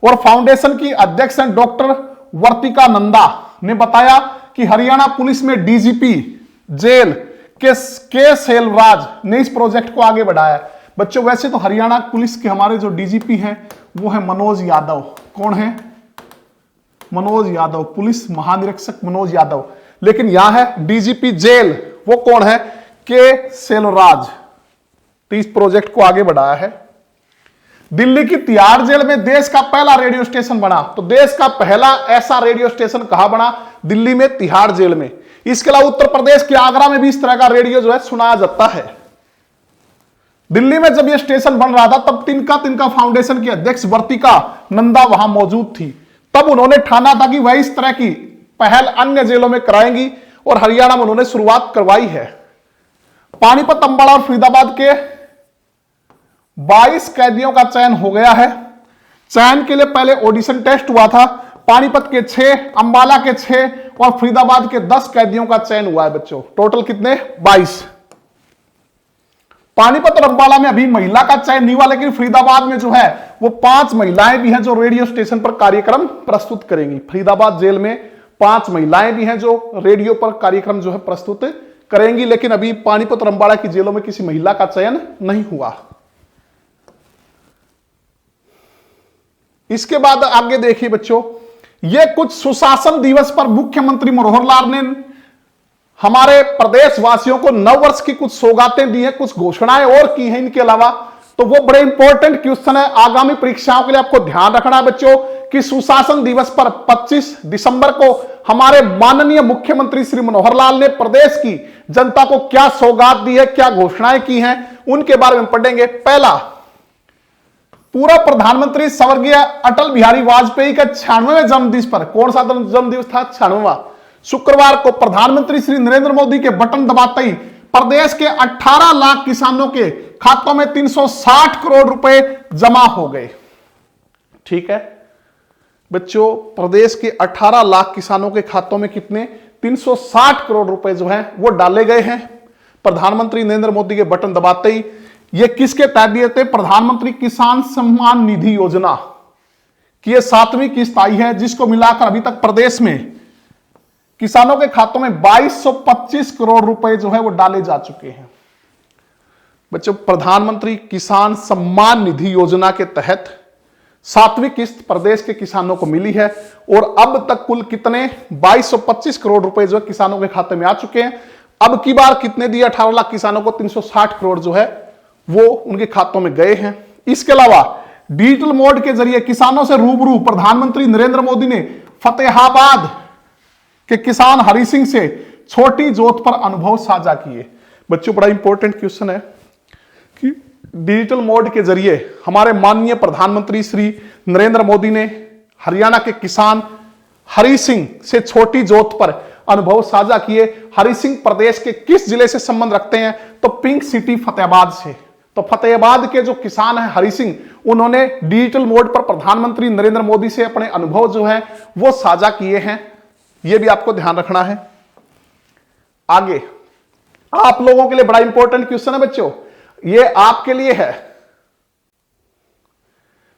और फाउंडेशन की अध्यक्ष डॉक्टर वर्तिका नंदा ने बताया कि हरियाणा पुलिस में डीजीपी जेल के सेलराज ने इस प्रोजेक्ट को आगे बढ़ाया है। बच्चों वैसे तो हरियाणा पुलिस के हमारे जो डीजीपी हैं वो है मनोज यादव। कौन है? मनोज यादव, पुलिस महानिरीक्षक मनोज यादव। लेकिन यहां है डीजीपी जेल, वो कौन है? के सेलराज। तो इस प्रोजेक्ट को आगे बढ़ाया है। दिल्ली की तिहाड़ जेल में देश का पहला रेडियो स्टेशन बना। तो देश का पहला ऐसा रेडियो स्टेशन कहां बना? दिल्ली में, तिहाड़ जेल में। इसके अलावा उत्तर प्रदेश के आगरा में भी इस तरह का रेडियो जो है सुनाया जाता है। दिल्ली में जब यह स्टेशन बन रहा था तब तिनका तिनका फाउंडेशन की अध्यक्ष वर्तिका नंदा वहां मौजूद थी। तब उन्होंने ठाना था कि वह इस तरह की पहल अन्य जेलों में कराएंगी और हरियाणा में उन्होंने शुरुआत करवाई है। पानीपत, अंबाला और फरीदाबाद के 22 कैदियों का चयन हो गया है। चयन के लिए पहले ऑडिशन टेस्ट हुआ था। पानीपत के 6, अंबाला के 6 और फरीदाबाद के 10 कैदियों का चयन हुआ है बच्चों। टोटल कितने? 22। पानीपत और अंबाला में अभी महिला का चयन नहीं हुआ, लेकिन फरीदाबाद में जो है वो 5 महिलाएं भी हैं जो रेडियो स्टेशन पर कार्यक्रम प्रस्तुत करेंगी। फरीदाबाद जेल में 5 महिलाएं भी हैं जो रेडियो पर कार्यक्रम जो है प्रस्तुत करेंगी, लेकिन अभी पानीपत और अंबाला की जेलों में किसी महिला का चयन नहीं हुआ। इसके बाद आगे देखिए बच्चों, ये कुछ सुशासन दिवस पर मुख्यमंत्री मनोहर लाल ने हमारे प्रदेश वासियों को नव वर्ष की कुछ सौगातें दी हैं, कुछ घोषणाएं और की हैं इनके अलावा। तो वो बड़े इंपॉर्टेंट क्वेश्चन है, आगामी परीक्षाओं के लिए आपको ध्यान रखना है बच्चों कि सुशासन दिवस पर 25 दिसंबर को हमारे माननीय मुख्यमंत्री श्री मनोहर लाल ने प्रदेश की जनता को क्या सौगात दी है, क्या घोषणाएं की हैं, उनके बारे में पढ़ेंगे। पहला, पूर्व प्रधानमंत्री स्वर्गीय अटल बिहारी वाजपेयी का 96वें जन्मदिवस पर, कौन सा जन्मदिवस था? 96वां। शुक्रवार को प्रधानमंत्री श्री नरेंद्र मोदी के बटन दबाते ही प्रदेश के 18 लाख किसानों के खातों में 360 करोड़ रुपए जमा हो गए। ठीक है बच्चों, प्रदेश के 18 लाख किसानों के खातों में कितने? 360 करोड़ रुपए जो है वो डाले गए हैं प्रधानमंत्री नरेंद्र मोदी के बटन दबाते ही। ये किसके तहत दिए थे? प्रधानमंत्री किसान सम्मान निधि योजना की ये 7वीं किस्त आई है, जिसको मिलाकर अभी तक प्रदेश में किसानों के खातों में 2225 करोड़ रुपए जो है वो डाले जा चुके हैं। बच्चों, प्रधानमंत्री किसान सम्मान निधि योजना के तहत 7वीं किस्त प्रदेश के किसानों को मिली है और अब तक कुल कितने? 2225 करोड़ रुपए जो है किसानों के खाते में आ चुके हैं। अब की बार कितने दिए? 18 लाख किसानों को 360 करोड़ जो है वो उनके खातों में गए हैं। इसके अलावा डिजिटल मोड के जरिए किसानों से रूबरू प्रधानमंत्री नरेंद्र मोदी ने फतेहाबाद के किसान हरि सिंह से छोटी जोत पर अनुभव साझा किए। बच्चों, बड़ा इंपॉर्टेंट क्वेश्चन है कि डिजिटल मोड के जरिए हमारे माननीय प्रधानमंत्री श्री नरेंद्र मोदी ने हरियाणा के किसान हरि सिंह से छोटी जोत पर अनुभव साझा किए। हरि सिंह प्रदेश के किस जिले से संबंध रखते हैं? तो पिंक सिटी फतेहाबाद से। तो फतेहाबाद के जो किसान हैं हरि सिंह, उन्होंने डिजिटल मोड पर प्रधानमंत्री नरेंद्र मोदी से अपने अनुभव जो है वो साझा किए हैं। यह भी आपको ध्यान रखना है। आगे आप लोगों के लिए बड़ा इंपॉर्टेंट क्वेश्चन है बच्चों, ये आपके लिए है।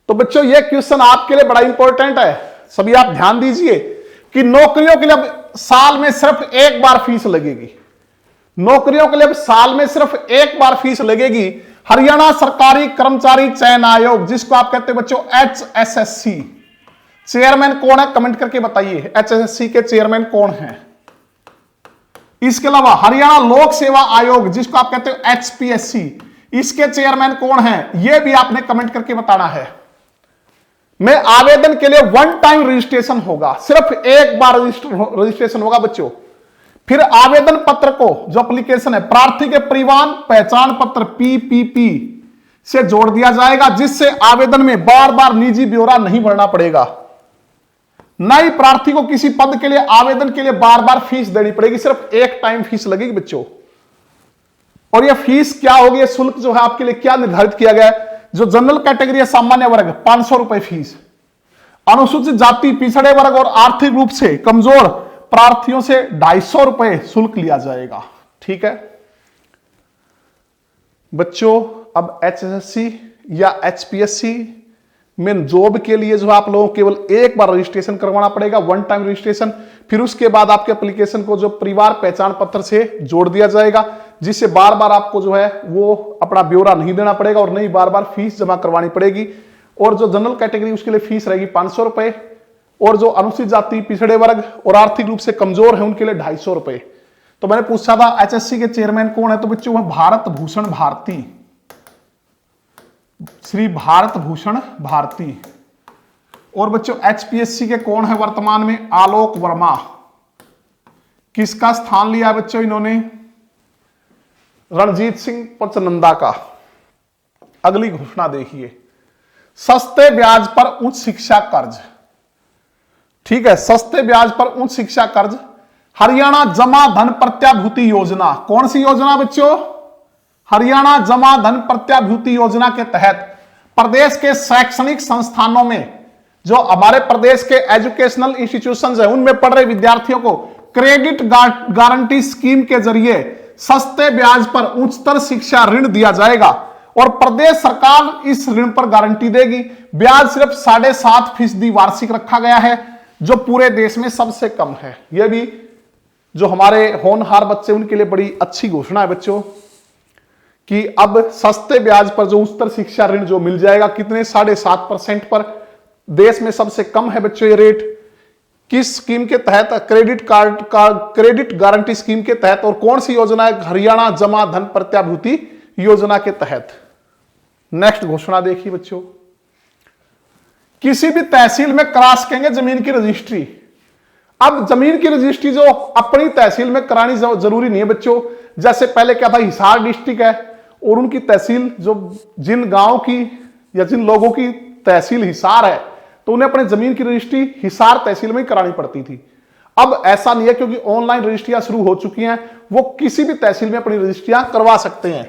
तो बच्चों, ये क्वेश्चन आपके लिए बड़ा इंपॉर्टेंट है, सभी आप ध्यान दीजिए कि नौकरियों के लिए अब साल में सिर्फ एक बार फीस लगेगी। नौकरियों के लिए अब साल में सिर्फ एक बार फीस लगेगी। हरियाणा सरकारी कर्मचारी चयन आयोग, जिसको आप कहते हैं बच्चों HSSC, चेयरमैन कौन है? कमेंट करके बताइए HSSC के चेयरमैन कौन है। इसके अलावा हरियाणा लोक सेवा आयोग, जिसको आप कहते हो HPSC, इसके चेयरमैन कौन है? यह भी आपने कमेंट करके बताना है। में आवेदन के लिए 1 टाइम रजिस्ट्रेशन होगा, सिर्फ एक बार रजिस्ट्रेशन होगा बच्चों। फिर आवेदन पत्र को, जो एप्लीकेशन है, प्रार्थी के परिवहन पहचान पत्र PPP से जोड़ दिया जाएगा, जिससे आवेदन में बार बार निजी ब्यौरा नहीं भरना पड़ेगा। नई प्रार्थी को किसी पद के लिए आवेदन के लिए बार बार फीस देनी पड़ेगी, सिर्फ एक टाइम फीस लगेगी बच्चों। और यह फीस क्या होगी? यह शुल्क जो है आपके लिए क्या निर्धारित किया गया है? जो जनरल कैटेगरी है, सामान्य वर्ग, 500 रुपए फीस। अनुसूचित जाति, पिछड़े वर्ग और आर्थिक रूप से कमजोर प्रार्थियों से 250 रुपए शुल्क लिया जाएगा। ठीक है बच्चों, अब HSSC या HPSC में जॉब के लिए जो आप लोगों को केवल एक बार रजिस्ट्रेशन करवाना पड़ेगा, 1 टाइम रजिस्ट्रेशन। फिर उसके बाद आपके एप्लीकेशन को जो परिवार पहचान पत्र से जोड़ दिया जाएगा, जिससे बार बार आपको जो है वो अपना ब्यौरा नहीं देना पड़ेगा और नहीं बार बार फीस जमा करवानी पड़ेगी। और जो जनरल कैटेगरी उसके लिए फीस रहेगी 500 रुपए, और जो अनुसूचित जाति, पिछड़े वर्ग और आर्थिक रूप से कमजोर है उनके लिए 250 रुपए। तो मैंने पूछा था HSC के चेयरमैन कौन है? तो बच्चों वह भारत भूषण भारती, श्री भारत भूषण भारती। और बच्चों HPSC के कौन है वर्तमान में? आलोक वर्मा। किसका स्थान लिया बच्चों इन्होंने? रणजीत सिंह पचनंदा का। अगली घोषणा देखिए, सस्ते ब्याज पर उच्च शिक्षा कर्ज। ठीक है, सस्ते ब्याज पर उच्च शिक्षा कर्ज। हरियाणा जमा धन प्रत्याभूति योजना, कौन सी योजना बच्चों? हरियाणा जमा धन प्रत्याभूति योजना के तहत प्रदेश के शैक्षणिक संस्थानों में जो हमारे प्रदेश के एजुकेशनल इंस्टीट्यूशंस है उनमें पढ़ रहे विद्यार्थियों को क्रेडिट गारंटी स्कीम के जरिए सस्ते ब्याज पर उच्चतर शिक्षा ऋण दिया जाएगा और प्रदेश सरकार इस ऋण पर गारंटी देगी। ब्याज सिर्फ 7.5% वार्षिक रखा गया है, जो पूरे देश में सबसे कम है। यह भी जो हमारे होनहार बच्चे उनके लिए बड़ी अच्छी घोषणा है बच्चों कि अब सस्ते ब्याज पर जो उच्चतर शिक्षा ऋण जो मिल जाएगा, कितने 7.5% पर, देश में सबसे कम है बच्चों ये रेट। किस स्कीम के तहत? क्रेडिट गारंटी स्कीम के तहत। और कौन सी योजना है? हरियाणा जमा धन प्रत्याभूति योजना के तहत। नेक्स्ट घोषणा देखिए बच्चों, किसी भी तहसील में करा सकेंगे जमीन की रजिस्ट्री। अब जमीन की रजिस्ट्री जो अपनी तहसील में करानी जरूरी नहीं है बच्चों। जैसे पहले क्या था, हिसार डिस्ट्रिक्ट है और उनकी तहसील जो जिन गांव की या जिन लोगों की तहसील हिसार है तो उन्हें अपने जमीन की रजिस्ट्री हिसार तहसील में ही करानी पड़ती थी। अब ऐसा नहीं है, क्योंकि ऑनलाइन रजिस्ट्रियां शुरू हो चुकी हैं, वो किसी भी तहसील में अपनी रजिस्ट्रियां करवा सकते हैं।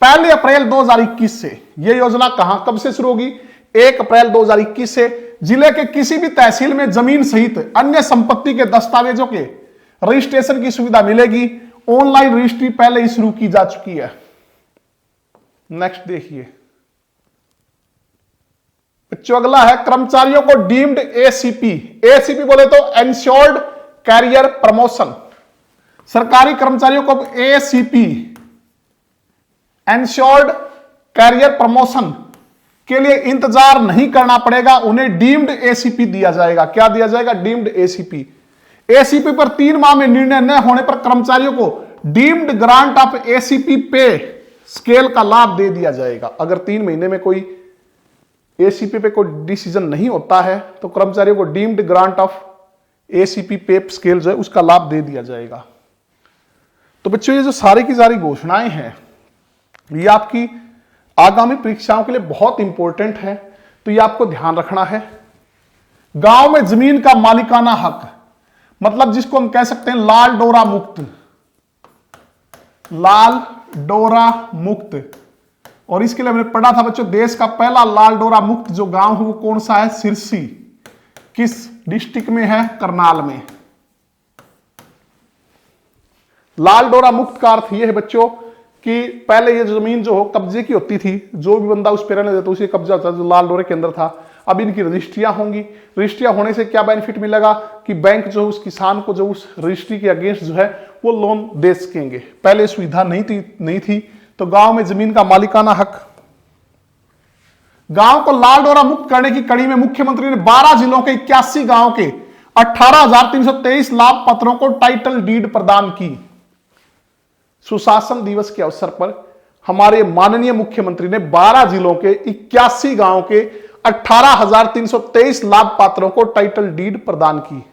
1 अप्रैल 2021 से यह योजना कब से शुरू होगी? 1 अप्रैल 2021 से जिले के किसी भी तहसील में जमीन सहित अन्य संपत्ति के दस्तावेजों के रजिस्ट्रेशन की सुविधा मिलेगी। ऑनलाइन रजिस्ट्री पहले ही शुरू की जा चुकी है। नेक्स्ट देखिए बच्चों, अगला है कर्मचारियों को डीम्ड एसीपी। एसीपी बोले तो एंश्योर्ड कैरियर प्रमोशन। सरकारी कर्मचारियों को एसीपी एंश्योर्ड कैरियर प्रमोशन के लिए इंतजार नहीं करना पड़ेगा, उन्हें डीम्ड एसीपी दिया जाएगा। क्या दिया जाएगा? Deemed ACP. एसीपी पर 3 माह में निर्णय न होने पर कर्मचारियों को डीम्ड ग्रांट ऑफ एसीपी पे स्केल का लाभ दे दिया जाएगा। अगर 3 महीने में कोई एसीपी पे कोई डिसीजन नहीं होता है तो कर्मचारियों को डीम्ड ग्रांट ऑफ एसीपी पे स्केल जो है उसका लाभ दे दिया जाएगा। तो बच्चों, ये जो सारी की सारी घोषणाएं हैं ये आपकी आगामी परीक्षाओं के लिए बहुत इंपॉर्टेंट है, तो ये आपको ध्यान रखना है। गांव में जमीन का मालिकाना हक, मतलब जिसको हम कह सकते हैं लाल डोरा मुक्त, लाल डोरा मुक्त। और इसके लिए हमने पढ़ा था बच्चों, देश का पहला लाल डोरा मुक्त जो गांव है वो कौन सा है? सिरसी। किस डिस्ट्रिक्ट में है? करनाल में। लाल डोरा मुक्त का अर्थ यह है बच्चों कि पहले ये जमीन जो कब्जे की होती थी, जो भी बंदा उस पर रहने देता उसे कब्जा होता, जो लाल डोरे के अंदर था। अब इनकी रजिस्ट्रियां होंगी। रजिस्ट्रियां होने से क्या बेनिफिट मिलेगा कि बैंक जो उस किसान को जो उस रजिस्ट्री के अगेंस्ट जो है वो लोन दे सकेंगे। पहले सुविधा नहीं थी। तो गांव में जमीन का मालिकाना हक। गांव को लाल डोरा मुक्त करने की कड़ी में मुख्यमंत्री ने 12 जिलों के 81 गांव के 18,323 लाभ पत्रों को टाइटल डीड प्रदान की। सुशासन दिवस के अवसर पर हमारे माननीय मुख्यमंत्री ने 12 जिलों के 81 गांव के 18,323 लाभ पात्रों को टाइटल डीड प्रदान की।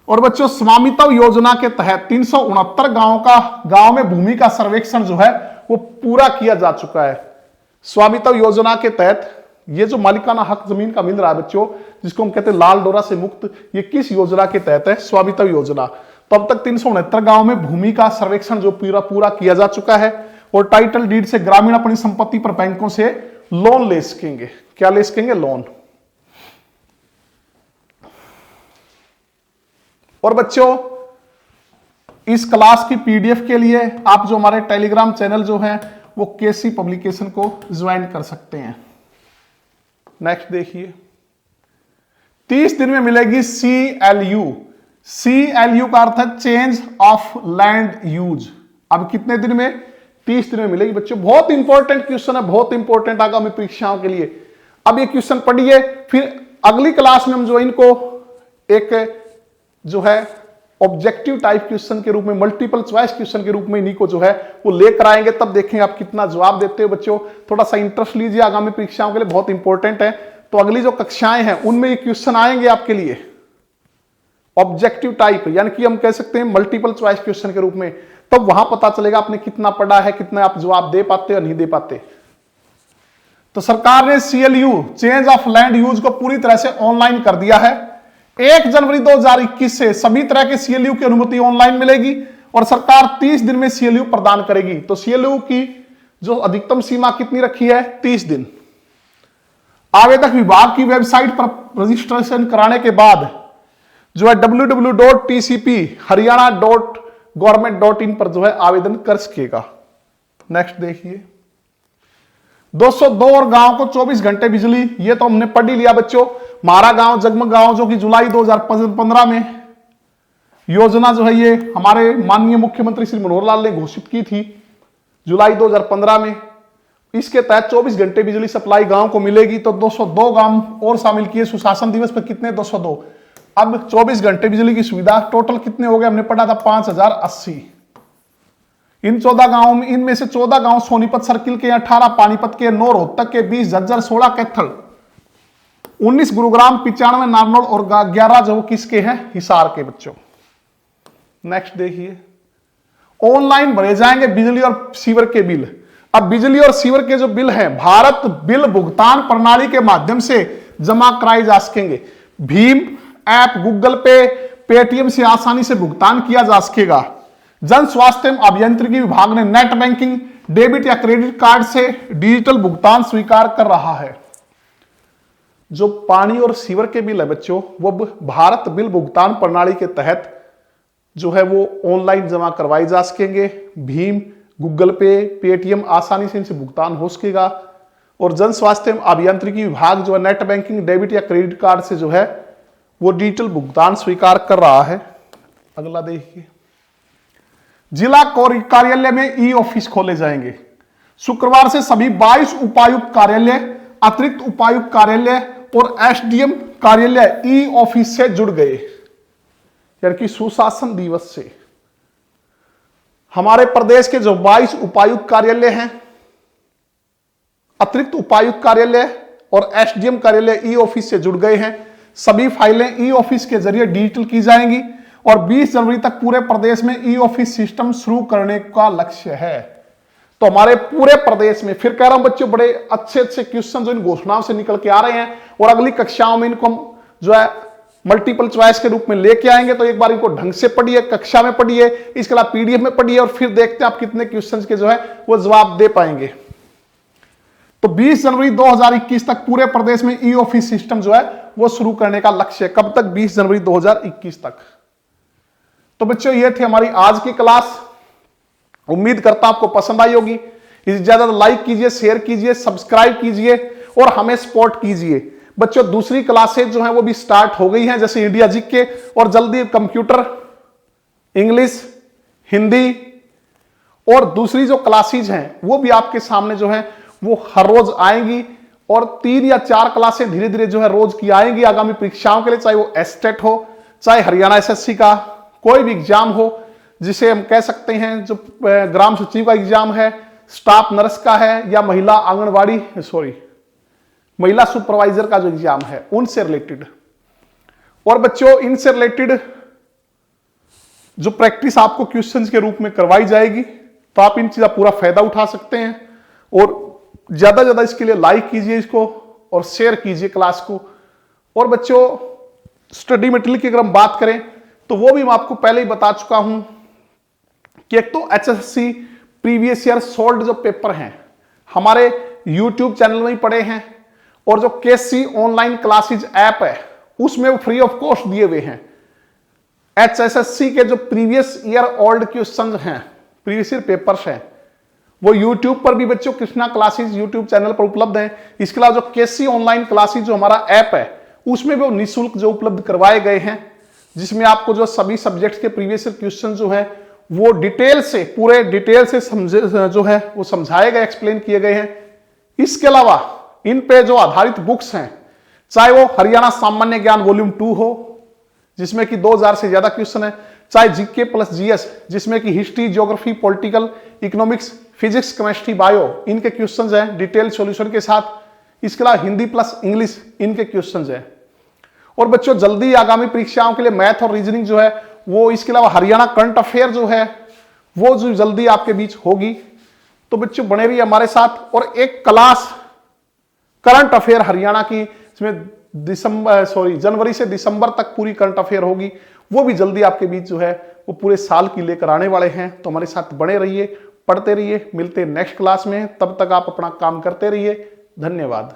और बच्चों, स्वामित्व योजना के तहत 369 गांव में भूमि का सर्वेक्षण जो है वो पूरा किया जा चुका है। स्वामित्व योजना के तहत ये जो मालिकाना हक जमीन का मिल रहा है बच्चों, जिसको हम कहते हैं लाल डोरा से मुक्त, ये किस योजना के तहत है? स्वामित्व योजना। तो अब तक 369 गांव में भूमि का सर्वेक्षण जो पूरा किया जा चुका है और टाइटल डीड से ग्रामीण अपनी संपत्ति पर बैंकों से लोन ले सकेंगे। क्या ले सकेंगे? लोन। और बच्चों, इस क्लास की पीडीएफ के लिए आप जो हमारे टेलीग्राम चैनल जो है वो केसी पब्लिकेशन को ज्वाइन कर सकते हैं। नेक्स्ट देखिए, 30 दिन में मिलेगी CLU। CLU का अर्थ है चेंज ऑफ लैंड यूज। अब कितने दिन में? 30 दिन में मिलेगी बच्चों। बहुत इंपॉर्टेंट क्वेश्चन है, बहुत इंपॉर्टेंट आगामी परीक्षाओं के लिए। अब ये क्वेश्चन पढ़िए, फिर अगली क्लास में हम जो इनको एक जो है ऑब्जेक्टिव टाइप क्वेश्चन के रूप में, मल्टीपल चॉइस क्वेश्चन के रूप में इन्हीं को जो है वो लेकर आएंगे। तब देखेंगे आप कितना जवाब देते हो बच्चों। थोड़ा सा इंटरेस्ट लीजिए, आगामी परीक्षाओं के लिए बहुत इंपॉर्टेंट है। तो अगली जो कक्षाएं हैं उनमें ये क्वेश्चन आएंगे आपके लिए ऑब्जेक्टिव टाइप, यानी कि हम कह सकते हैं मल्टीपल चॉइस क्वेश्चन के रूप में। तब वहां पता चलेगा आपने कितना पढ़ा है, कितना आप जवाब दे पाते या नहीं दे पाते। तो सरकार ने CLU change of land use को पूरी तरह से ऑनलाइन कर दिया है। 1 जनवरी 2021 से सभी तरह के CLU की अनुमति ऑनलाइन मिलेगी और सरकार 30 दिन में CLU प्रदान करेगी। तो CLU की जो अधिकतम सीमा कितनी रखी है? 30 दिन। आवेदक विभाग की वेबसाइट पर रजिस्ट्रेशन कराने के बाद जो है www.tcp.haryana.government.in पर जो है आवेदन कर सकेगा। नेक्स्ट देखिए, 202 और गांव को 24 घंटे बिजली, ये तो हमने पढ़ ही लिया बच्चों। हमारा गांव जगमग गांव जो कि जुलाई 2015 में योजना जो है ये हमारे माननीय मुख्यमंत्री श्री मनोहर लाल ने घोषित की थी जुलाई 2015 में। इसके तहत 24 घंटे बिजली सप्लाई गांव को मिलेगी। तो 202 गांव और शामिल किए सुशासन दिवस पर, कितने 202। अब 24 घंटे बिजली की सुविधा टोटल कितने हो गए, हमने पढ़ा था 5080। इन 14 गांवों में, इनमें से 14 गांव सोनीपत सर्किल के, 18 पानीपत के, 9 रोहतक के, 20 झज्जर, 16 कैथल, 19 गुरुग्राम, 95 नारनौल और 11 जो किसके हैं, हिसार के बच्चों। नेक्स्ट देखिए, ऑनलाइन भरे जाएंगे बिजली और सीवर के बिल। अब बिजली और सीवर के जो बिल हैं भारत बिल भुगतान प्रणाली के माध्यम से जमा कराए जा सकेंगे। भीम ऐप, गूगल पे, पेटीएम से आसानी से भुगतान किया जा सकेगा। जन स्वास्थ्य एवं अभियंत्रिकी विभाग ने नेट बैंकिंग, डेबिट या क्रेडिट कार्ड से डिजिटल भुगतान स्वीकार कर रहा है। जो पानी और सीवर के बिल है बच्चों, वो भारत बिल भुगतान प्रणाली के तहत जो है वो ऑनलाइन जमा करवाए जा सकेंगे। भीम, गूगल पे, पेटीएम आसानी से इनसे भुगतान हो सकेगा। और जन स्वास्थ्य एवं अभियंत्रिकी विभाग जो है नेट बैंकिंग, डेबिट या क्रेडिट कार्ड से जो है वो डिजिटल भुगतान स्वीकार कर रहा है। अगला देखिए, जिला कार्यालय में ई ऑफिस खोले जाएंगे। शुक्रवार से सभी 22 उपायुक्त कार्यालय, अतिरिक्त उपायुक्त कार्यालय और एसडीएम कार्यालय ई ऑफिस से जुड़ गए। यानी कि सुशासन दिवस से हमारे प्रदेश के जो 22 उपायुक्त कार्यालय हैं, अतिरिक्त उपायुक्त कार्यालय और एसडीएम कार्यालय ई ऑफिस से जुड़ गए हैं। सभी फाइलें ई ऑफिस के जरिए डिजिटल की जाएंगी और 20 जनवरी तक पूरे प्रदेश में ई ऑफिस सिस्टम शुरू करने का लक्ष्य है। तो हमारे पूरे प्रदेश में, फिर कह रहा हूं बच्चों, बड़े अच्छे अच्छे क्वेश्चन जो इन घोषणाओं से निकल के आ रहे हैं और अगली कक्षाओं में इनको हम जो है मल्टीपल चॉइस के रूप में लेके आएंगे। तो एक बार इनको ढंग से पढ़िए, कक्षा में पढ़िए, इसके अलावा पीडीएफ में पढ़िए और फिर देखते हैं आप कितने क्वेश्चन के जो है वो जवाब दे पाएंगे। तो 20 जनवरी 2021 तक पूरे प्रदेश में ई ऑफिस सिस्टम जो है वो शुरू करने का लक्ष्य है। कब तक? 20 जनवरी 2021 तक। तो बच्चों ये थी हमारी आज की क्लास। उम्मीद करता आपको पसंद आई होगी। इसे ज्यादा लाइक कीजिए, शेयर कीजिए, सब्सक्राइब कीजिए और हमें सपोर्ट कीजिए। बच्चों दूसरी क्लासेज जो हैं वो भी स्टार्ट हो गई हैं, जैसे इंडिया जीके, और जल्दी कंप्यूटर, इंग्लिश, हिंदी और दूसरी जो क्लासेज हैं वो भी आपके सामने जो है वो हर रोज आएंगी। और 3 या 4 क्लासें धीरे धीरे जो है रोज की आएंगी आगामी परीक्षाओं के लिए, चाहे वो एस्टेट हो, चाहे हरियाणा एसएससी का कोई भी एग्जाम हो, जिसे हम कह सकते हैं जो ग्राम सचिव का एग्जाम है, स्टाफ नर्स का है, या महिला सुपरवाइजर का जो एग्जाम है, उनसे रिलेटेड। और बच्चों इनसे रिलेटेड जो प्रैक्टिस आपको क्वेश्चंस के रूप में करवाई जाएगी, तो आप इन चीज़ों का पूरा फायदा उठा सकते हैं। और ज्यादा ज्यादा इसके लिए लाइक कीजिए इसको और शेयर कीजिए क्लास को। और बच्चों स्टडी मटेरियल की अगर हम बात करें तो वो भी मैं आपको पहले ही बता चुका हूं कि एक तो एचएससी प्रीवियस ईयर सोल्ड जो पेपर हैं हमारे यूट्यूब चैनल में ही पड़े हैं, और जो केसी ऑनलाइन क्लासेज ऐप है उसमें वो फ्री ऑफ कॉस्ट दिए हुए हैं। एचएसएससी के जो प्रीवियस ईयर ओल्ड क्वेश्चन हैं, प्रीवियस ईयर पेपर्स हैं, वो यूट्यूब पर भी बच्चों कृष्णा क्लासेज यूट्यूब चैनल पर उपलब्ध हैं। इसके अलावा जो केसी ऑनलाइन क्लासेज जो हमारा ऐप है उसमें भी वो निःशुल्क जो उपलब्ध करवाए गए हैं, जिसमें आपको जो सभी सब्जेक्ट्स के प्रीवियस ईयर क्वेश्चन जो है वो डिटेल से, पूरे डिटेल से जो है वो समझाए गए, एक्सप्लेन किए गए हैं। इसके अलावा इन पे जो आधारित बुक्स हैं, चाहे वो हरियाणा सामान्य ज्ञान वॉल्यूम 2 हो जिसमें कि 2000 से ज्यादा क्वेश्चन है, चाहे जीके प्लस जीएस जिसमें कि history, geography, political, economics, physics, chemistry, bio इनके क्वेश्चंस हैं डिटेल सॉल्यूशन के साथ। इसके अलावा हिंदी प्लस इंग्लिश इनके क्वेश्चंस हैं। और बच्चों जल्दी आगामी परीक्षाओं के लिए मैथ और रीजनिंग जो है वो, इसके अलावा हरियाणा करंट अफेयर जो है वो जो जल्दी आपके बीच होगी। तो बच्चों बने रहिए हमारे साथ। और एक क्लास करंट अफेयर हरियाणा की, इसमें जनवरी से दिसंबर तक पूरी करंट अफेयर होगी, वो भी जल्दी आपके बीच जो है वो पूरे साल की लेकर आने वाले हैं। तो हमारे साथ बने रहिए, पढ़ते रहिए। मिलते हैं नेक्स्ट क्लास में, तब तक आप अपना काम करते रहिए। धन्यवाद।